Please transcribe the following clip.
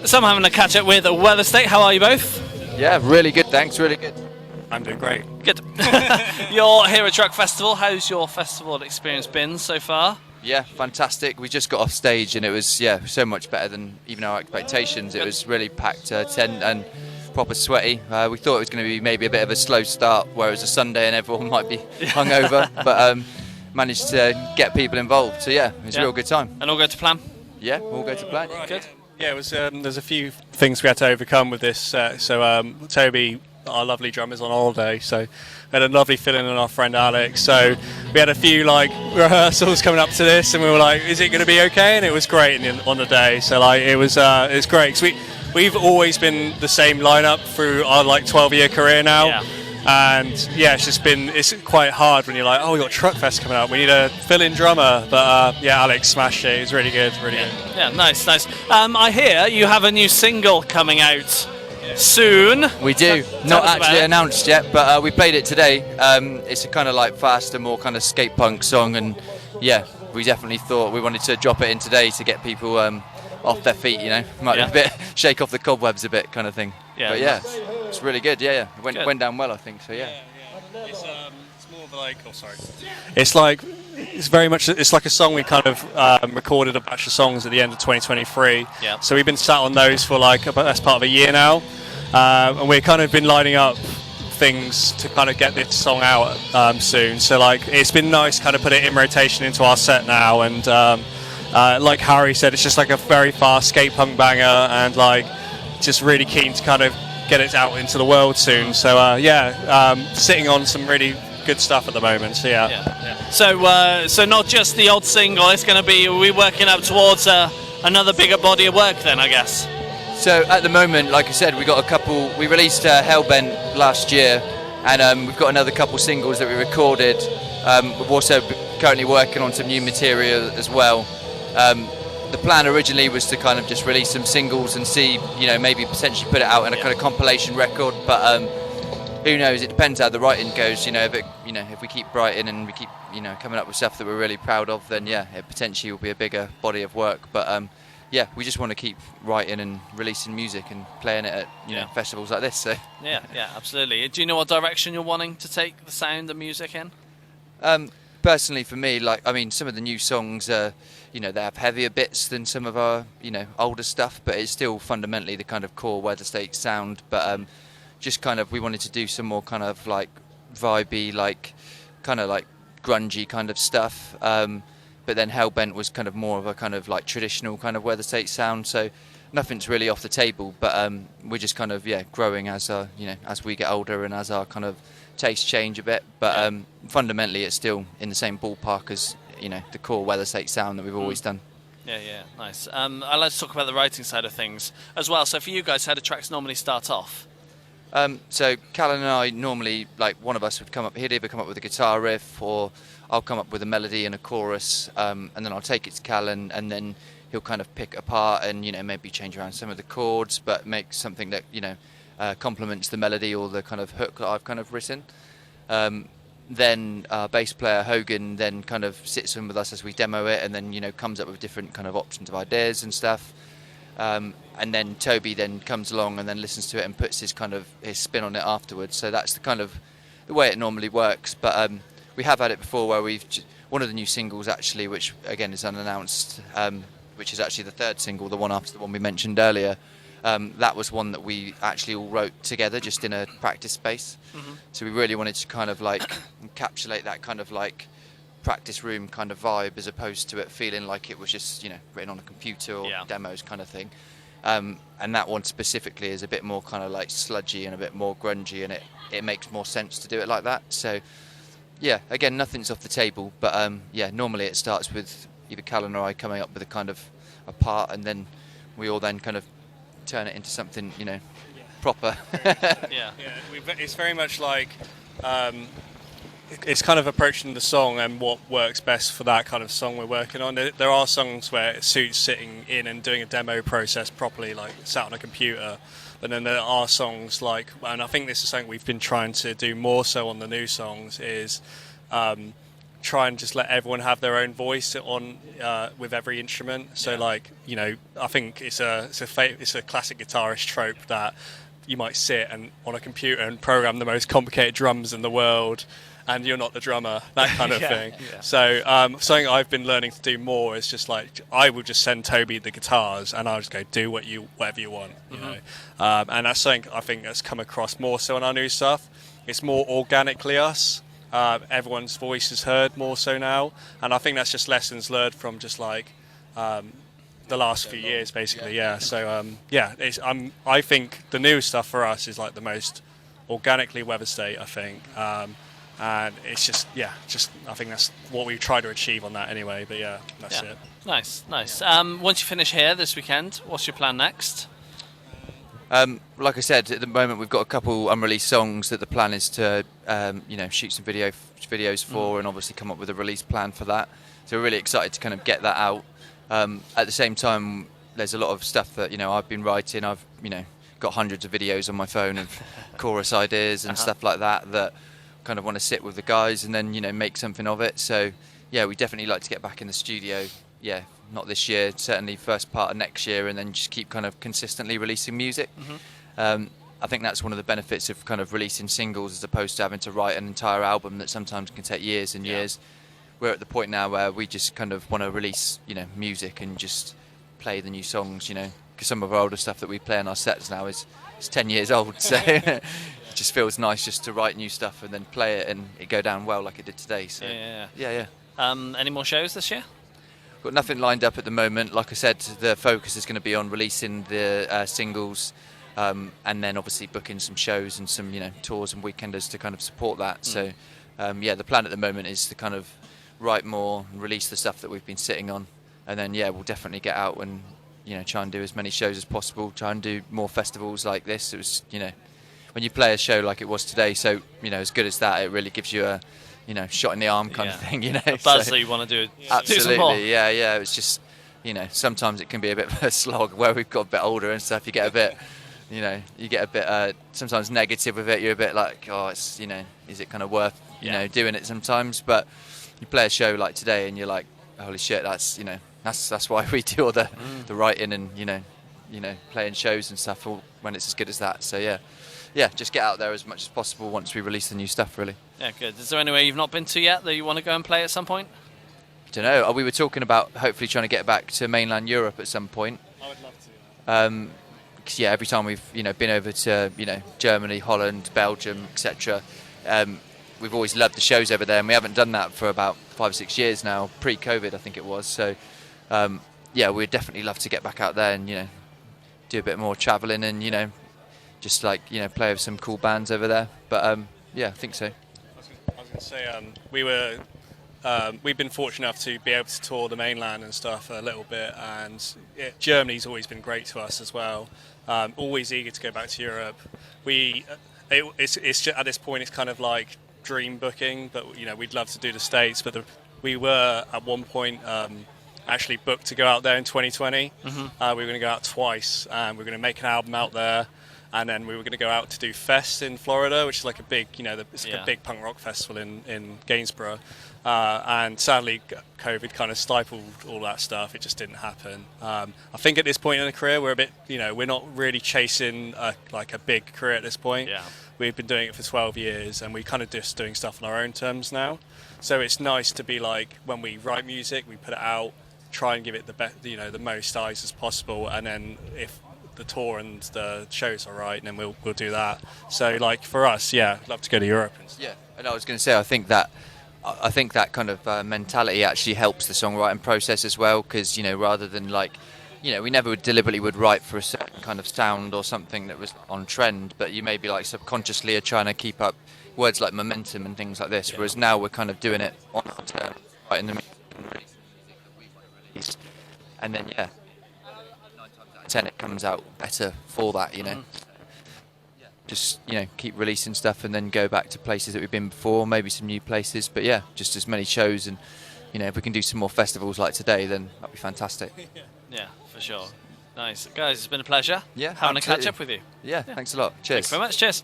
So I'm having a catch up with Weatherstate. How are you both? Yeah, really good, thanks, really good. I'm doing great. Good. You're here at Truck Festival. How's your festival experience been so far? Yeah, fantastic. We just got off stage and it was so much better than even our expectations. It was really packed tent and proper sweaty. We thought it was going to be maybe a bit of a slow start where it was a Sunday and everyone might be hungover, but managed to get people involved. So yeah, it was a real good time. And all go to plan? Yeah, all go to plan. Right. Good. Yeah, it was. There's a few things we had to overcome with this. So Toby, our lovely drummer's on holiday, so we had a lovely fill-in on our friend Alex. So we had a few rehearsals coming up to this, and we were like, "Is it going to be okay?" And it was great on the day. So it was great. 'Cause we've always been the same lineup through our 12-year career now. Yeah. And yeah, it's quite hard when you're like, oh, we got Truck Fest coming up, we need a fill-in drummer. But Alex smashed it. It was really good, really good. Yeah, nice. I hear you have a new single coming out soon. We do. Not actually announced yet, but we played it today. It's a kind of faster, more kind of skate punk song, and yeah, we definitely thought we wanted to drop it in today to get people off their feet. Might be a bit shake off the cobwebs a bit, kind of thing. Yeah, but yeah, it's really good. Yeah. It went down well, I think. So yeah. It's more of it's very much like a song we kind of recorded a batch of songs at the end of 2023. Yeah. So we've been sat on those for that's part of a year now, and we've kind of been lining up things to kind of get this song out soon. So it's been nice to kind of put it in rotation into our set now, and like Harry said, it's just a very fast skate punk banger, and just really keen to kind of get it out into the world soon. So sitting on some really good stuff at the moment. So yeah. So not just the old single. It's going to be we're working up towards another bigger body of work then, I guess. So at the moment, like I said, we got a couple. We released Hellbent last year, and we've got another couple singles that we recorded. We're also currently working on some new material as well. The plan originally was to kind of just release some singles and see, maybe potentially put it out in a kind of compilation record. But who knows? It depends how the writing goes. If we keep writing and we keep, coming up with stuff that we're really proud of, then yeah, it potentially will be a bigger body of work. But we just want to keep writing and releasing music and playing it at festivals like this. So yeah, absolutely. Do you know what direction you're wanting to take the sound and music in? Personally, for me, some of the new songs, they have heavier bits than some of our, older stuff, but it's still fundamentally the kind of core Weatherstate sound. But just kind of, we wanted to do some more kind of vibey, kind of grungy kind of stuff. But then Hellbent was kind of more of a kind of traditional kind of Weatherstate sound. So nothing's really off the table, but we're just kind of growing as as we get older and as our kind of tastes change a bit. But fundamentally, it's still in the same ballpark as the core Weatherstate sound that we've always done. Yeah, nice. I'd like to talk about the writing side of things as well. So for you guys, how do tracks normally start off? So Callan and I normally, one of us would come up, he'd either come up with a guitar riff, or I'll come up with a melody and a chorus, and then I'll take it to Callan, and then he'll kind of pick it apart and maybe change around some of the chords, but make something that complements the melody or the kind of hook that I've kind of written. Then our bass player Hogan then kind of sits in with us as we demo it, and then comes up with different kind of options of ideas and stuff. And then Toby then comes along and then listens to it and puts his spin on it afterwards. So that's the kind of the way it normally works. But we have had it before where one of the new singles actually, which again is unannounced, which is actually the third single, the one after the one we mentioned earlier. That was one that we actually all wrote together just in a practice space. Mm-hmm. So we really wanted to kind of encapsulate that kind of practice room kind of vibe, as opposed to it feeling like it was just written on a computer or demos kind of thing. And that one specifically is a bit more kind of sludgy and a bit more grungy, and it makes more sense to do it like that. So yeah, again, nothing's off the table, but normally it starts with either Callan or I coming up with a kind of a part, and then we all then kind of turn it into something proper. It's very much it's kind of approaching the song and what works best for that kind of song we're working on. There are songs where it suits sitting in and doing a demo process properly, sat on a computer. But then there are songs and I think this is something we've been trying to do more so on the new songs, is try and just let everyone have their own voice on with every instrument. So like, you know, I think it's a classic guitarist trope that you might sit and on a computer and program the most complicated drums in the world, and you're not the drummer, that kind of thing. Yeah. So something I've been learning to do more is just like, I will just send Toby the guitars and I'll just go do whatever you want, you know. And that's something I think that's come across more so on our new stuff. It's more organically us. Everyone's voice is heard more so now, and I think that's just lessons learned from just like the last few years, basically. Yeah. So I think the new stuff for us is like the most organically Weatherstate, I think. And it's just I think that's what we try to achieve on that anyway. But yeah, that's it. Nice. Once you finish here this weekend, what's your plan next? Like I said, at the moment we've got a couple unreleased songs that the plan is to shoot some videos for, and obviously come up with a release plan for that. So we're really excited to kind of get that out. At the same time, there's a lot of stuff that I've been writing. I've got hundreds of videos on my phone of chorus ideas and stuff like that kind of want to sit with the guys and then make something of it. So yeah, we definitely like to get back in the studio. Yeah, not this year, certainly first part of next year, and then just keep kind of consistently releasing music. I think that's one of the benefits of kind of releasing singles as opposed to having to write an entire album that sometimes can take years and years. We're at the point now where we just kind of want to release music and just play the new songs, because some of our older stuff that we play in our sets now is 10 years old, so it just feels nice just to write new stuff and then play it and it go down well like it did today. So yeah. Any more shows this year? Got nothing lined up at the moment. Like I said, the focus is going to be on releasing the singles, and then obviously booking some shows and some tours and weekenders to kind of support that. So the plan at the moment is to kind of write more and release the stuff that we've been sitting on, and then we'll definitely get out and try and do as many shows as possible, try and do more festivals like this. It was when you play a show like it was today, so as good as that, it really gives you a shot in the arm kind of thing, A buzz that you want to do. Absolutely, do some more. yeah. It's just sometimes it can be a bit of a slog where we've got a bit older and stuff. You get a bit sometimes negative with it. You're a bit like, oh, it's is it kind of worth doing it sometimes? But you play a show like today and you're like, holy shit, that's that's why we do all the writing and playing shows and stuff when it's as good as that. So yeah, just get out there as much as possible once we release the new stuff, really. Yeah, good. Is there anywhere you've not been to yet that you want to go and play at some point? Don't know. We were talking about hopefully trying to get back to mainland Europe at some point. I would love to. 'Cause, every time we've been over to Germany, Holland, Belgium, etc., we've always loved the shows over there, and we haven't done that for about 5 or 6 years now, pre-COVID I think it was. So we'd definitely love to get back out there and do a bit more travelling and just like play with some cool bands over there. But I think so. I was going to say we've been fortunate enough to be able to tour the mainland and stuff a little bit, and Germany's always been great to us as well. Always eager to go back to Europe. It's just, at this point it's kind of like dream booking, but we'd love to do the States. But we were at one point actually booked to go out there in 2020. We were going to go out twice, and we were going to make an album out there. And then we were going to go out to do Fest in Florida, which is like a big, it's like a big punk rock festival in Gainsborough. And sadly, COVID kind of stifled all that stuff. It just didn't happen. I think at this point in the career, we're a bit, we're not really chasing a big career at this point. Yeah. We've been doing it for 12 years, and we're kind of just doing stuff on our own terms now. So it's nice to be like, when we write music, we put it out, try and give it the most eyes as possible, and then if the tour and the shows are right, and then we'll do that. So like for us, love to go to Europe and stuff. Yeah, and I was going to say, I think that kind of mentality actually helps the songwriting process as well, because rather than we never deliberately would write for a certain kind of sound or something that was on trend, but you maybe subconsciously are trying to keep up words like momentum and things like this, whereas now we're kind of doing it on our terms, writing the music and releasing the music that we want to release, and then 9 times out of 10 it comes out better for that. Just keep releasing stuff and then go back to places that we've been before, maybe some new places, but just as many shows, and if we can do some more festivals like today, then that'd be fantastic. Yeah, for sure. Nice. Guys, it's been a pleasure having a catch up with you. Yeah, thanks a lot. Cheers. Thanks very much. Cheers.